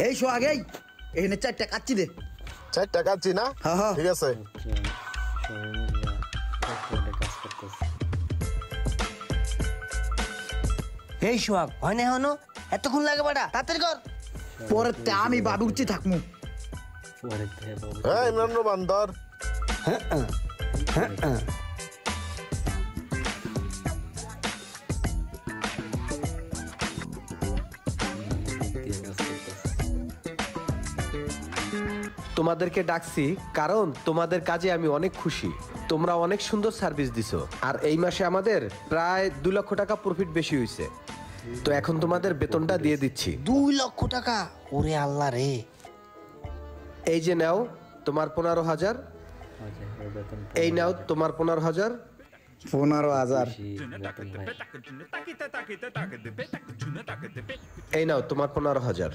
এই শো আগেই এখানে 4টা কাচ্চি দে। 4টা কাচ্চি না? হ্যাঁ, হ্যাঁ। ঠিক আছে। এই সোহাগ হয় না এখনো এতক্ষণ লাগে বাড়া তাড়াতাড়ি কর। পরেতে আমি বাবুর্চি থাকমু। হ্যাঁ ইমরান রহমান ধর। তোমাদেরকে ডাকছি কারণ তোমাদের কাজে আমি অনেক খুশি। তোমরা অনেক সুন্দর সার্ভিস দিছো আর এই মাসে আমাদের প্রায় 2 লক্ষ টাকা প্রফিট বেশি হয়েছে। তো এখন তোমাদের বেতনটা দিয়ে দিচ্ছি। 2 লক্ষ টাকা? ওরে আল্লাহ রে। এই যে নাও তোমার 15,000, এই নাও তোমার 15,000, 15,000। এই নাও তোমার 15,000।